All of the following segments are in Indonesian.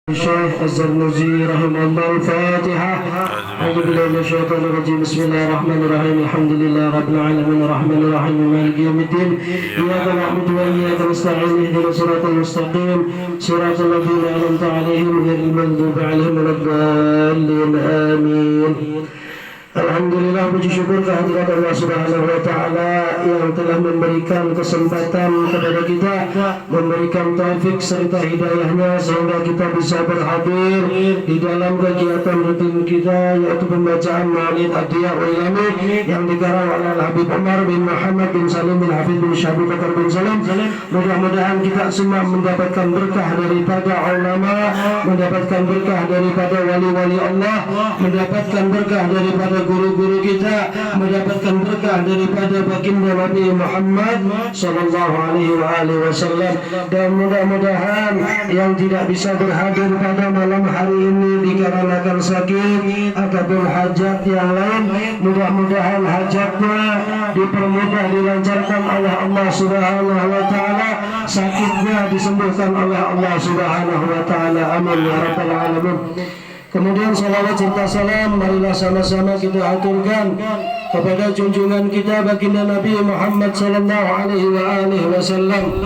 الشيخ الزرنوجي رحمه الله. الفاتحة. أعوذ بالله من الشيطان الرجيم. بسم الله الرحمن الرحيم. الحمد لله رب العالمين الرحمن الرحيم مالك يوم الدين. إياك نعبد وإياك نستعين اهدنا الصراط المستقيم صراط الذين أنعمت عليهم غير المغضوب عليهم ولا الضالين آمين. Alhamdulillah, puji syukur kehadirat Allah Subhanahu wa Ta'ala yang telah memberikan kesempatan kepada kita, memberikan taufik serta hidayahnya sehingga kita bisa berhadir di dalam kegiatan rutin kita, yaitu pembacaan Maulid Adiyah Ulami yang dikarang oleh Habib Umar bin Muhammad bin Salim bin Hafid bin Syahbu Bakar bin Salam. Mudah-mudahan kita semua mendapatkan berkah daripada ulama, mendapatkan berkah daripada wali-wali Allah, mendapatkan berkah daripada guru-guru kita, mendapatkan berkah daripada baginda Nabi Muhammad sallallahu alaihi wasallam. Dan mudah-mudahan yang tidak bisa berhadir pada malam hari ini dikarenakan sakit ataupun hajat yang lain, mudah-mudahan hajatnya dipermudah, dilancarkan oleh Allah Subhanahu wa Ta'ala, sakitnya disembuhkan oleh Allah Subhanahu wa Ta'ala. Amin ya rabbal alamin. Kemudian salawat serta salam marilah sama-sama kita aturkan kepada junjungan kita baginda Nabi Muhammad sallallahu alaihi wasallam,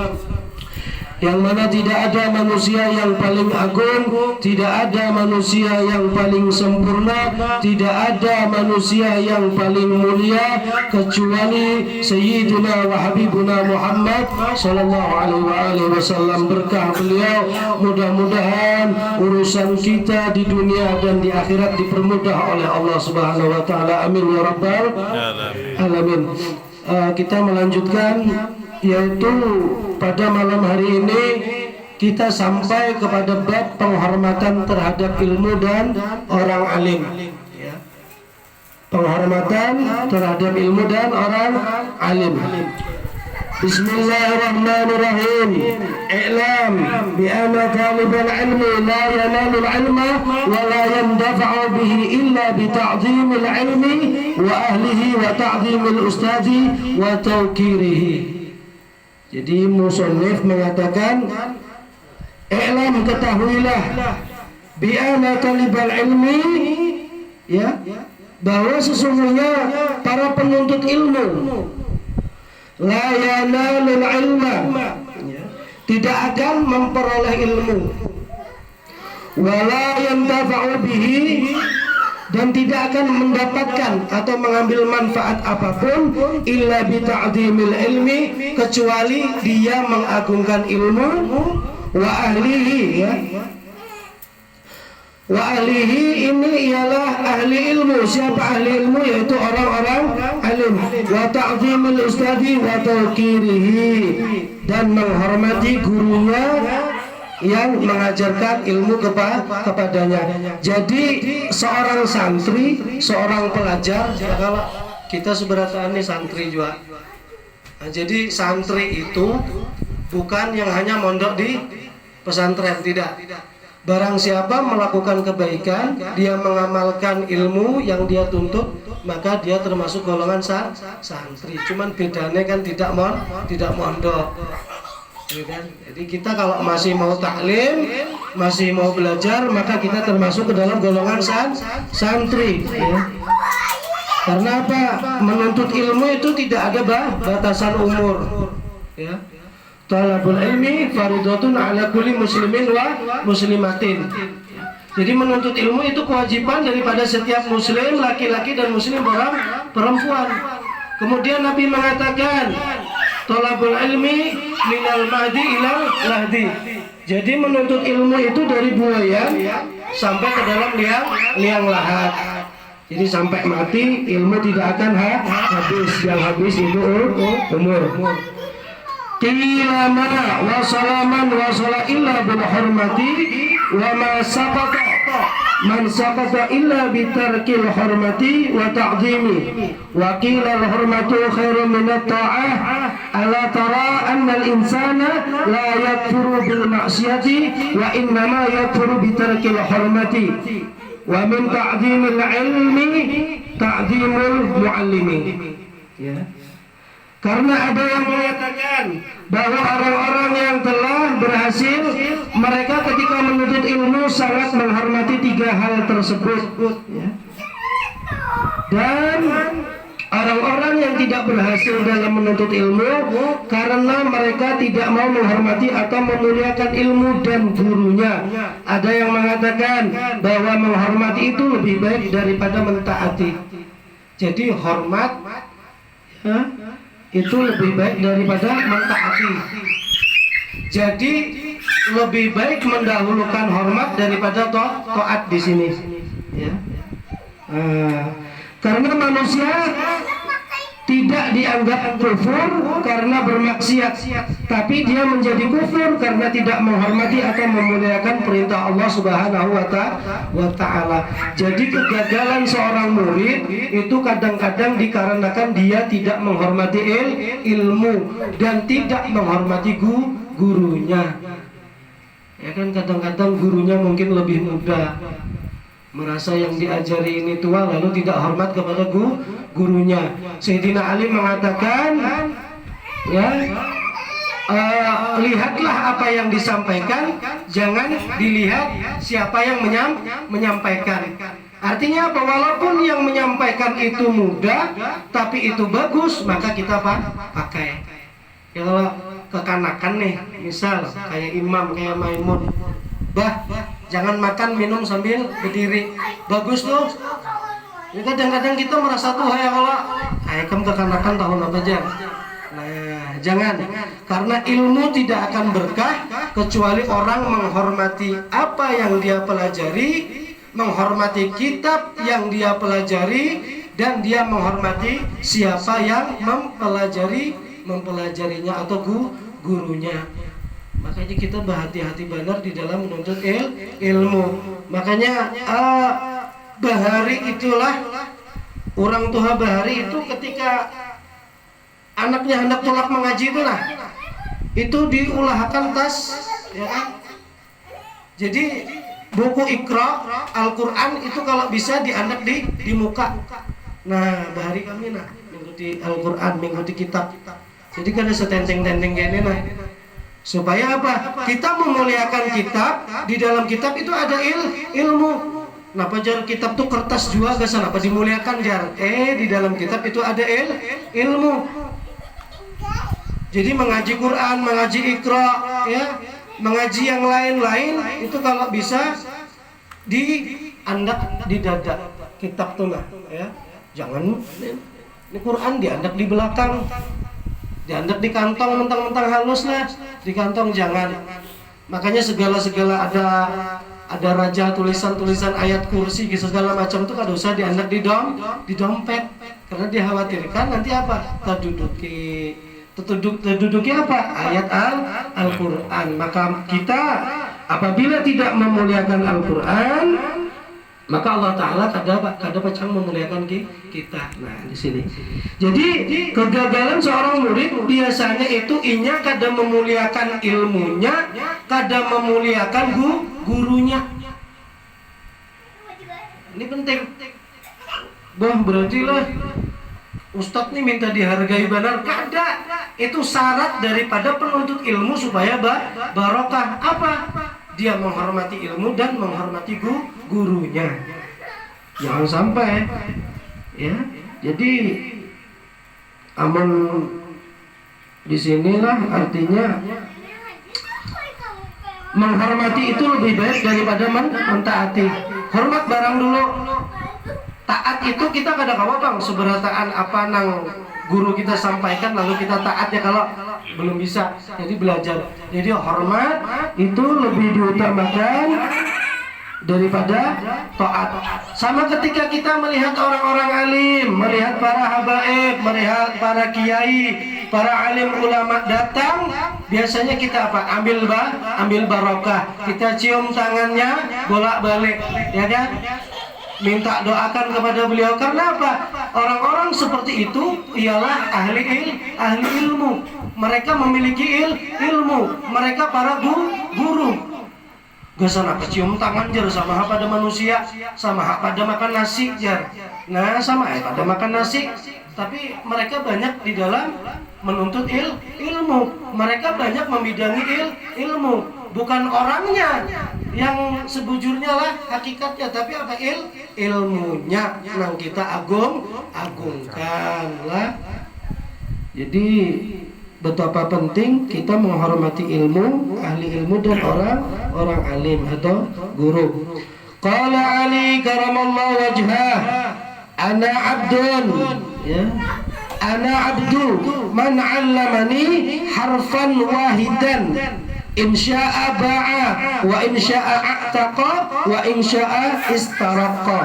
yang mana tidak ada manusia yang paling agung, tidak ada manusia yang paling sempurna, tidak ada manusia yang paling mulia kecuali Sayyiduna wa Habibuna Muhammad sallallahu alaihi wasallam. Berkah beliau mudah-mudahan urusan kita di dunia dan di akhirat dipermudah oleh Allah Subhanahu wa Ta'ala. Amin ya rabbal alamin. Kita melanjutkan, yaitu pada malam hari ini kita sampai kepada bab penghormatan terhadap ilmu dan orang alim. Penghormatan terhadap ilmu dan orang alim. Bismillahirrahmanirrahim. I'lam bi anna talibal ilmi la yanalu al-ilma wa la yandafa'u bihi illa bi ta'zimil ilmi wa ahlihi wa ta'zimil ustadi wa tawqirihi. Jadi musannif mengatakan, i'lam, ketahuilah, bi anna talibal ilmi, ya, bahwa sesungguhnya para penuntut ilmu la yanalul ilma, tidak akan memperoleh ilmu, wala yantafa'u bihi, dan tidak akan mendapatkan atau mengambil manfaat apapun illa bi ta'dhimil ilmi, kecuali dia mengagungkan ilmu, wa ahlihi, ya. Wa ahlihi ini ialah ahli ilmu. Siapa ahli ilmu? Yaitu orang-orang alim. Wa ta'zimul ustadi wa tawqirihi, dan menghormati gurunya yang mengajarkan ilmu kepadanya. Jadi seorang santri, seorang pelajar, ya, kalau kita seberata ini santri juga. Nah, jadi santri itu bukan yang hanya mondok di pesantren, tidak. Barang siapa melakukan kebaikan, dia mengamalkan ilmu yang dia tuntut, maka dia termasuk golongan santri. Cuman bedanya kan tidak mondok. Jadi kita kalau masih mau taklim, masih mau belajar, maka kita termasuk ke dalam golongan santri, ya. Karena apa? Menuntut ilmu itu tidak ada batasan umur, ya. Talabul ilmi fardhatun ala kulli muslimin wa muslimatin. Jadi menuntut ilmu itu kewajiban daripada setiap muslim laki-laki dan muslim perempuan. Kemudian Nabi mengatakan, talabul ilmi minal mahdi ilal lahdi. Jadi menuntut ilmu itu dari buayan sampai ke dalam liang lahat. Jadi sampai mati ilmu tidak akan habis. Yang habis itu umur. Qila ma wa salaman wa sala illa bil hurmati wa ma saqata man saqata illa bi tarkil hurmati wa ta'zimi wa qila al hurmatu khairun min at-ta'ah ala tara anna al insana la yakfuru bil ma'siyati wa innama yakfuru bi tarkil hurmati wa min ta'zimil ilmi ta'zimul muallimi, ya. Karena ada yang mengatakan bahwa orang-orang yang telah berhasil, mereka ketika menuntut ilmu sangat menghormati 3 hal tersebut, ya. Dan orang-orang yang tidak berhasil dalam menuntut ilmu karena mereka tidak mau menghormati atau memuliakan ilmu dan gurunya. Ada yang mengatakan bahwa menghormati itu lebih baik daripada mentaati. Jadi hormat, ya, itu lebih baik daripada mentaati. Jadi lebih baik mendahulukan hormat daripada taat di sini, ya. Karena manusia tidak dianggap kufur karena bermaksiat, tapi dia menjadi kufur karena tidak menghormati atau memuliakan perintah Allah Subhanahu wa Ta'ala. Jadi kegagalan seorang murid itu kadang-kadang dikarenakan dia tidak menghormati ilmu dan tidak menghormati gurunya. Ya kan, kadang-kadang gurunya mungkin lebih muda, merasa yang diajari ini tua, lalu tidak hormat kepada gurunya. Sayyidina Ali mengatakan, ya, lihatlah apa yang disampaikan, jangan dilihat siapa yang menyampaikan. Artinya apa? Walaupun yang menyampaikan itu muda, tapi itu bagus, maka kita pakai. Ya, kalau kekanakan nih, misal kayak imam, kayak Maimun, jangan makan minum sambil berdiri, bagus tuh. Ya, kadang-kadang kita merasa tuh ya kalau kamu kekanakan tahun apa aja. Nah, jangan, karena ilmu tidak akan berkah kecuali orang menghormati apa yang dia pelajari, menghormati kitab yang dia pelajari, dan dia menghormati siapa yang mempelajarinya atau gurunya. Makanya kita berhati-hati benar di dalam menuntut ilmu. Makanya Bahari itulah, orang tua Bahari itu ketika anaknya hendak tolak mengaji itu itu diulahkan tas, ya kan? Jadi buku Iqra Al-Quran itu kalau bisa dianak di muka. Nah, Bahari kami mengikuti Al-Quran, mengikuti kitab. Jadi kan ada setenteng-tenteng gini supaya apa? Kita memuliakan kitab. Di dalam kitab itu ada ilmu. Kenapa jar kitab tuh kertas juga gak apa dimuliakan jar? Di dalam kitab itu ada ilmu. Jadi mengaji Quran, mengaji Iqra, ya, mengaji yang lain-lain itu kalau bisa diandak di dada kitab tuh ya. Jangan ini Quran diandak di belakang. Diandak di kantong mentang-mentang halus di kantong jangan. Makanya segala ada raja tulisan ayat kursi gitu segala macam itu kada usah diandak di dompet, karena dikhawatirkan nanti apa? Terduduki apa? Ayat Al-Quran. Maka kita apabila tidak memuliakan Al-Quran, maka Allah Ta'ala kada pacang memuliakan kita. Nah, di sini. Jadi kegagalan seorang murid biasanya itu inya kada memuliakan ilmunya, kada memuliakan gurunya. Ini penting. Berarti lah Ustadz nih minta dihargai benar. Kada. Itu syarat daripada penuntut ilmu supaya barokah. Apa? Dia menghormati ilmu dan menghormati gurunya. Jangan sampai, ya. Jadi aman di sinilah artinya menghormati itu lebih baik daripada mentaati. Hormat barang dulu. Taat itu kita kadang-kadang seberataan apa nang guru kita sampaikan lalu kita taat ya kalau belum bisa. Jadi belajar. Jadi hormat itu lebih diutamakan daripada taat. Sama ketika kita melihat orang-orang alim, melihat para habaib, melihat para kiai, para alim ulama datang, biasanya kita apa? Ambil barokah. Kita cium tangannya bolak-balik, ya kan? Minta doakan kepada beliau. Karena apa? Orang-orang seperti itu ialah ahli ilmu. Mereka memiliki ilmu. Mereka para guru. Gak salah kecium tangan jar sama pada manusia, sama pada makan nasi jar. Nah sama pada makan nasi. Tapi mereka banyak di dalam menuntut ilmu. Mereka banyak membidangi ilmu. Bukan orangnya yang sebujurnya lah hakikatnya, tapi apa ilmunya yang kita agungkan lah. Jadi betapa penting kita menghormati ilmu, ahli ilmu dan orang alim atau guru. Qala Ali karamallahu wajhah, ana abdun, ya. Ana abdu man 'allamani harfan wahidan in syaa'a ba'a wa in syaa'a a'taqa wa in syaa'a istaraqa.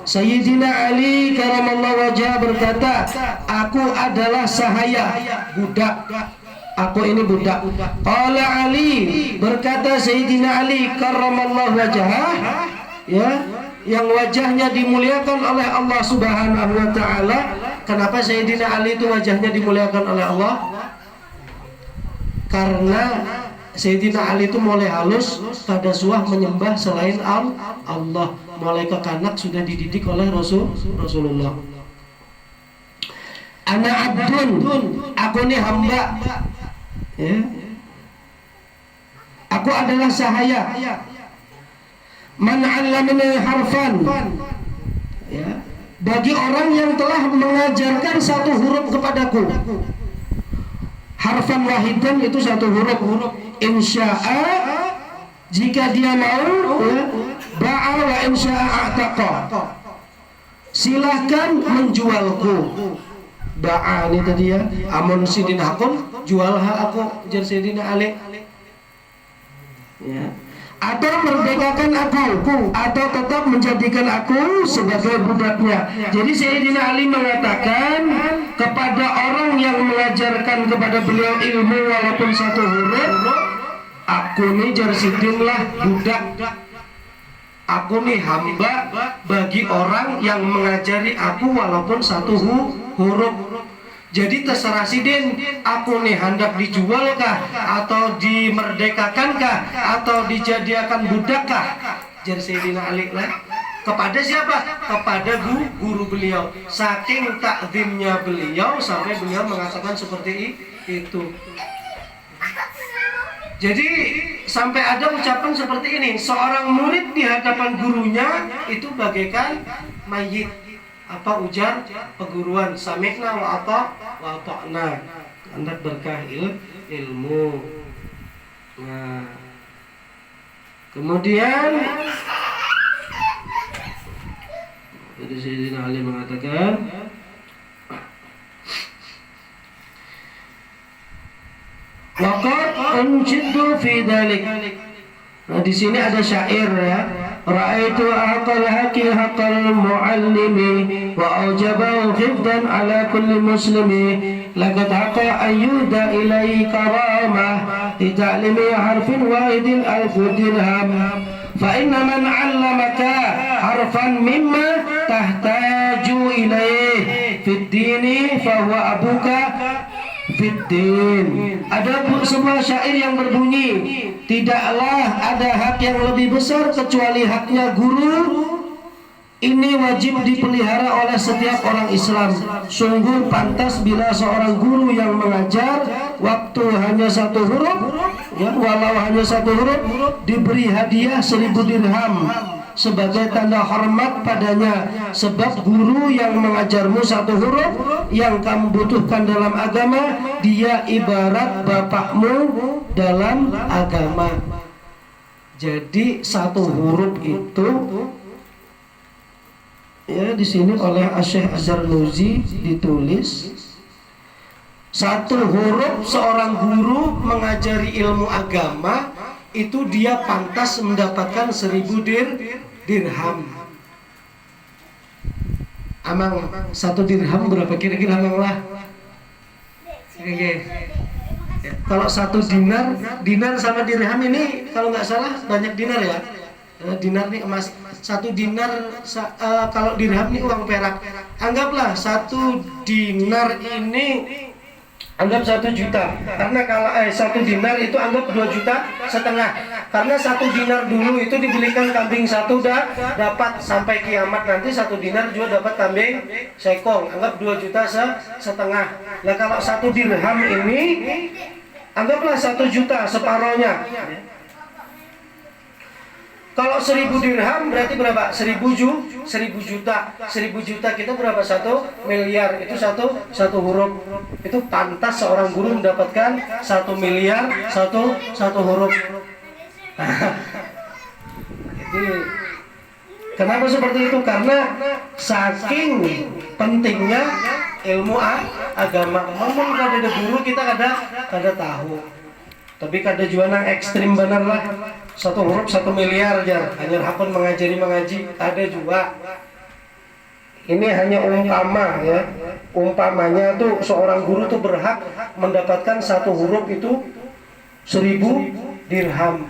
Sayyidina Ali karamallahu wajhah berkata, aku adalah sahaya, budak. Aku ini budak. Qala Ali, berkata Sayyidina Ali karamallahu wajhah, ya, yang wajahnya dimuliakan oleh Allah Subhanahu wa taala. Kenapa Sayyidina Ali itu wajahnya dimuliakan oleh Allah? Karena Sayyidina Ali itu mulai halus pada suah menyembah selain Allah. Mulai kekanak sudah dididik oleh Rasulullah. Ana abdun, aku ini hamba, ya. Aku adalah sahaya. Man 'allamani harfan, ya, bagi orang yang telah mengajarkan satu huruf kepadaku. Harfan wahidan itu satu huruf. Insya'a, jika dia mau, ya, ba'a wa insya'a a'taqa, silahkan menjualku. Ba'a ini tadi ya, amun sidin hakun jual hak aku, jar Sayyidina Ali, ya. Atau merdekakan aku, atau tetap menjadikan aku sebagai budaknya. Jadi Sayyidina Ali mengatakan kepada orang yang mengajarkan kepada beliau ilmu walaupun satu huruf, aku ini jar sidin lah budak. Aku nih hamba bagi orang yang mengajari aku walaupun satu huruf. Jadi terserah sidin, aku nih hendak dijualkah atau dimerdekakankah atau dijadikan budakkah? Jadi Sayyidina Ali lah. Kepada siapa? Kepada guru beliau. Saking takzimnya beliau sampai beliau mengatakan seperti itu. Jadi sampai ada ucapan seperti ini, seorang murid di hadapan gurunya itu bagaikan mayit. Apa ujar peguruan? Sami'na wa ata'na. Hendak berkah ilmu. Nah, kemudian jadi Sayyidina Ali mengatakan, waqad unjiddu fi dzalik. Nah, di sini ada syair ya. Ra'aitu aqal haqi haqqal muallimi wa aujabahu khifdan ala kulli muslimi. Laqad haqa ayyuda ilai karamah li ta'limi harfin wahidin alfu dirham. Fa inna man 'allamaka harfan mimma tahtaju ilaih fid dini fa huwa abuka fiddin. Ada sebuah syair yang berbunyi, tidaklah ada hak yang lebih besar kecuali haknya guru. Ini wajib dipelihara oleh setiap orang Islam. Sungguh pantas bila seorang guru yang mengajar waktu hanya satu huruf, ya, walau hanya satu huruf, diberi hadiah 1000 dirham sebagai tanda hormat padanya. Sebab guru yang mengajarmu satu huruf yang kamu butuhkan dalam agama, dia ibarat bapakmu dalam agama. Jadi satu huruf itu, ya, di sini oleh Syekh Az-Zarnuji ditulis, satu huruf seorang guru mengajari ilmu agama itu dia pantas mendapatkan 1000 dirham. Amang satu dirham berapa kira-kira amang lah? Oke. Ya, kalau satu dinar sama dirham ini kalau nggak salah banyak dinar ya. Dinar nih emas. Satu dinar kalau dirham nih uang perak. Anggaplah satu dinar ini Anggap 1 juta. Karena kalau 1 dinar itu anggap 2,5 juta. Karena 1 dinar dulu itu dibelikan kambing 1 dapat sampai kiamat nanti 1 dinar juga dapat kambing sekong. Anggap 2,5 juta. Nah kalau 1 dirham ini anggaplah 1 juta separohnya. Kalau 1.000 dirham berarti berapa? 1.000 juta. 1.000 juta kita berapa? 1 miliar. Itu satu huruf. Itu pantas seorang guru mendapatkan 1 miliar satu huruf. Jadi kenapa seperti itu? Karena saking pentingnya ilmu agama. Ngomong kada guru kita kada tahu. Tapi kada juga nang ekstrim bener lah. 1 huruf 1 miliar aja. Hanya hakun mengaji. Ada juga. Ini hanya umpama ya. Umpamanya tuh seorang guru tuh berhak mendapatkan 1 huruf itu 1.000 dirham.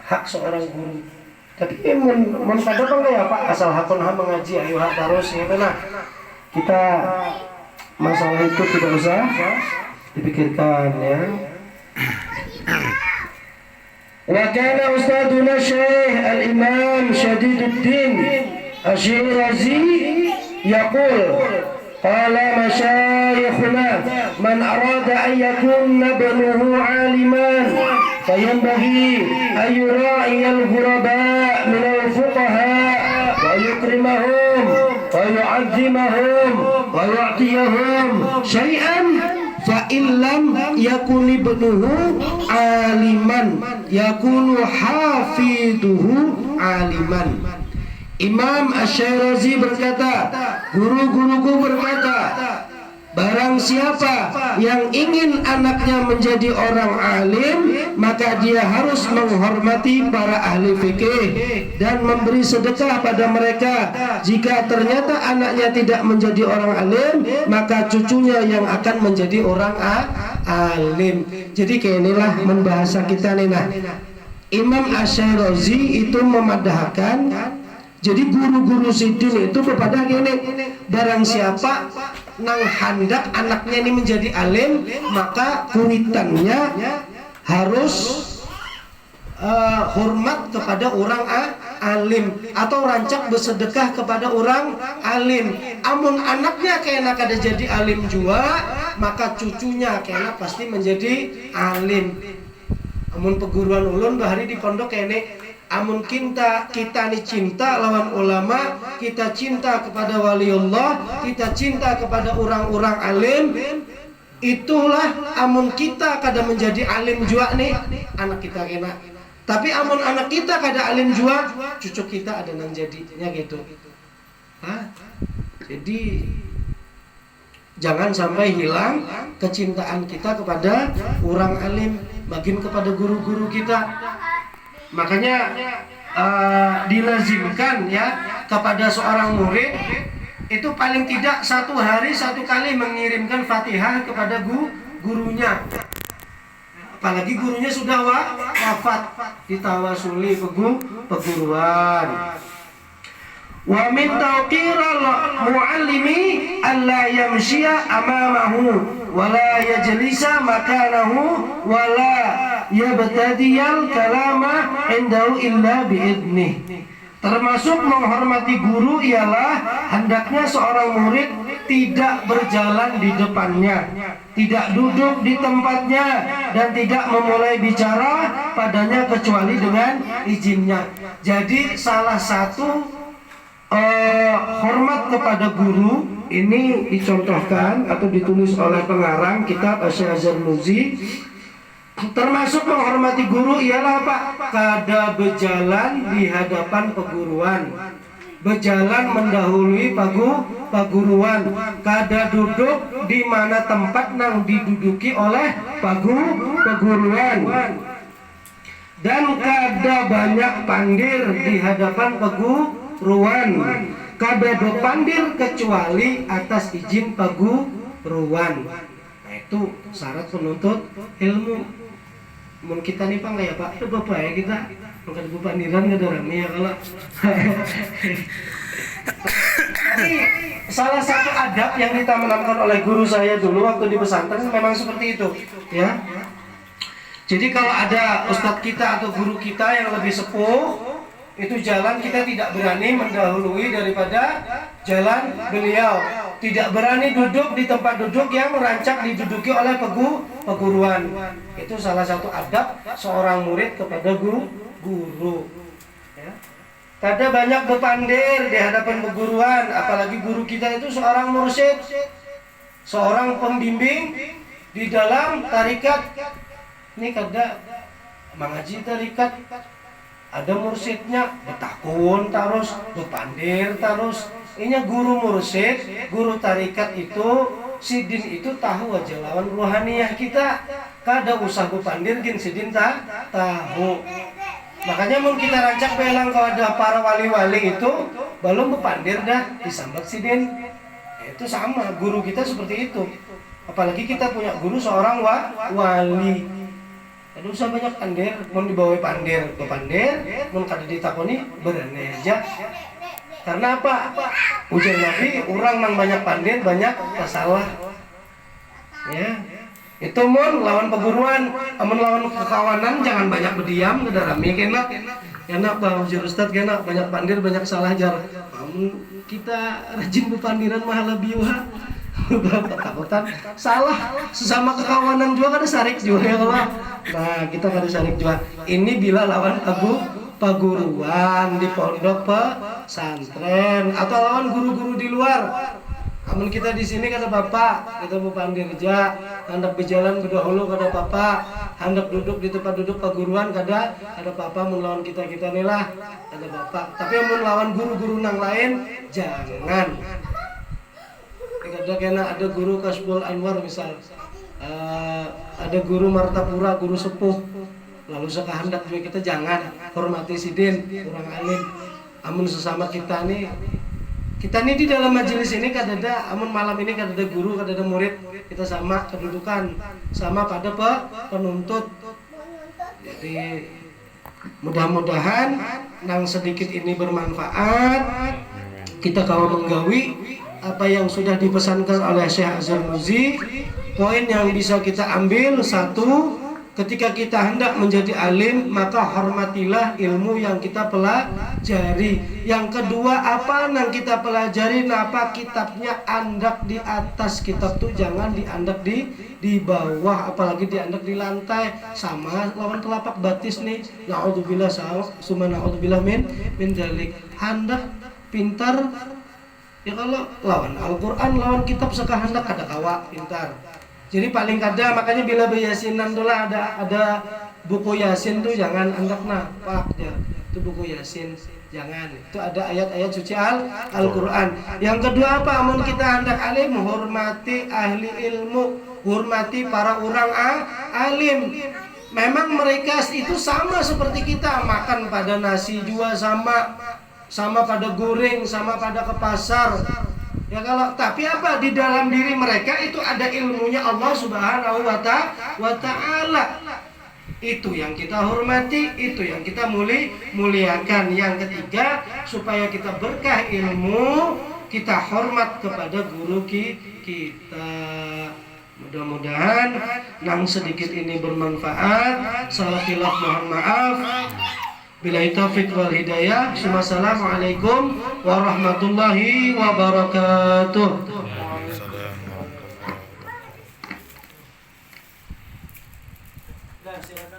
Hak seorang guru. Tapi mun kada bang ya Pak, asal hakun mengaji ayo hak terus gitu nah. Kita masalah itu tidak usah dipikirkan ya. وكان أستاذنا الشيخ الإمام شديد الدين الشيرازي يقول قال مشايخنا من أراد أن يكون ابنه عالما فينبغي أن يراعي الغرباء من الفقهاء ويكرمهم ويعظمهم ويعطيهم شيئا فإن لم يكن ابنه عالما يكون حافظه عالما. Imam Asy-Syirazi berkata, guru-guruku berkata, barang siapa yang ingin anaknya menjadi orang alim, maka dia harus menghormati para ahli fikih dan memberi sedekah pada mereka. Jika ternyata anaknya tidak menjadi orang alim, maka cucunya yang akan menjadi orang alim. Jadi kayak inilah membahasa kita nih nah. Imam Asy-Syirazi itu memadahkan, jadi guru-guru sidin itu kepada gini, barang siapa nang hendak anaknya ini menjadi alim, maka kuitannya harus hormat kepada orang alim atau rancak bersedekah kepada orang alim. Amun anaknya kena kada jadi alim juga, maka cucunya kena pasti menjadi alim. Amun peguruan ulun bahari di pondok kene, amun kita ni cinta lawan ulama, kita cinta kepada waliullah, kita cinta kepada orang-orang alim, itulah amun kita kada menjadi alim jua nih anak kita kena. Tapi amun anak kita kada alim jua, cucu kita ada nang jadinya gitu. Jadi jangan sampai hilang kecintaan kita kepada orang alim, makin kepada guru-guru kita. Makanya dilazimkan ya kepada seorang murid itu paling tidak 1 hari 1 kali mengirimkan Fatihah kepada gurunya. Apalagi gurunya sudah wafat, ditawasuli peguruan. Wa min tawqiril muallimi alla yamshiya amamahu wa la yajlisa makanahu wa la yabtadiyal kalama indahu illa biidnih. Termasuk menghormati guru ialah hendaknya seorang murid tidak berjalan di depannya, tidak duduk di tempatnya, dan tidak memulai bicara padanya kecuali dengan izinnya. Jadi salah satu hormat kepada guru ini dicontohkan atau ditulis oleh pengarang kitab Asy-Syarnuzi. Termasuk menghormati guru ialah apa? Kada berjalan di hadapan peguruan, berjalan mendahului paguruan, kada duduk di mana tempat nang diduduki oleh peguruan, dan kada banyak pandir di hadapan peguruan, kada berpandir kecuali atas izin peguruan. Nah itu syarat penuntut ilmu. Mun kita nih Pak ya Pak, itu Bapak ya kita bukan bupandiran kada rame ya kalau salah satu adab yang ditanamkan oleh guru saya dulu waktu di pesantren memang seperti itu, ya. Jadi kalau ada ustadz kita atau guru kita yang lebih sepuh, itu jalan kita tidak berani mendahului daripada jalan beliau. Tidak berani duduk di tempat duduk yang rancak diduduki oleh peguruan. Itu salah satu adab seorang murid kepada guru. Ya. Ada banyak bepandir di hadapan peguruan, apalagi guru kita itu seorang mursyid, seorang pembimbing di dalam tarikat. Ini kada mengaji tarikat, ada mursyidnya, betakun terus, bepandir terus. Ini guru mursyid, guru tarikat itu, sidin itu tahu aja lawan ruhaniyah kita. Kada usah bepandir gin sidin tahu. Makanya mau kita rancak belang kalau ada para wali-wali itu belum bepandir dah disambat sidin. Itu sama, guru kita seperti itu. Apalagi kita punya guru seorang wali. Ada usah banyak pandir, mau dibawa pandir ke pandir, mau kada ditakoni berani aja. Karena apa? Ujar Nabi, orang nang banyak pandir banyak masalah. Ya, itu mun lawan peguruan, amun lawan kekawanan jangan banyak berdiam, kada rame kena. Enak bang, ujar Ustad kena banyak pandir banyak salah jar. Amun kita rajin berpandiran mahal lebih wah. Takutan salah sesama kekawanan juga kada sarik juga ya Allah. Nah kita kada sarik juga. Ini bila lawan paguruan di pondok pesantren atau lawan guru-guru di luar. Amun kita di sini kata bapak, kita mau pandir aja, hendak berjalan berdahulu kada papa, hendak duduk di tempat duduk paguruan kada papa, mun lawan kita nih lah kada bapak. Tapi mun lawan guru-guru nang lain jangan. Ada guru Kasbul Anwar misal, ada guru Martapura, guru sepuh, lalu sekahendak juga kita jangan hormati sidin, orang alim. Amun sesama kita nih di dalam majelis ini kadada, amun malam ini kadada guru, kadada murid, kita sama kedudukan, sama pada penuntut. Jadi mudah-mudahan nang sedikit ini bermanfaat, kita kalau menggawi apa yang sudah dipesankan oleh Syekh Azhar Muzi. Poin yang bisa kita ambil, satu, ketika kita hendak menjadi alim maka hormatilah ilmu yang kita pelajari. Yang kedua, apa yang kita pelajari, napa kitabnya andak di atas kitab tuh, jangan diandak di bawah, apalagi diandak di lantai. Sama lawan telapak batis nih, naudzubillah summa naudzubillah min dalik. Hendak pintar ya, kalau lawan Al-Quran, lawan kitab sekahendak kada kawa pintar. Jadi paling kada, makanya bila bayasinan tuh lah ada buku Yasin tuh jangan hendak pak ya. Itu buku Yasin jangan. Itu ada ayat-ayat suci Al-Quran. Yang kedua apa? Amun kita hendak alim, hormati ahli ilmu, hormati para orang alim. Memang mereka itu sama seperti kita, makan pada nasi juga sama pada goreng, sama pada ke pasar. Ya kalau tapi apa di dalam diri mereka itu ada ilmunya Allah Subhanahu wa ta'ala. Itu yang kita hormati, itu yang kita muliakan. Yang ketiga, supaya kita berkah ilmu, kita hormat kepada guru kita. Mudah-mudahan nang sedikit ini bermanfaat. Salah khilaf mohon maaf. Billahi taufiq wal hidayah. Wassalamualaikum warahmatullahi wabarakatuh. Silakan.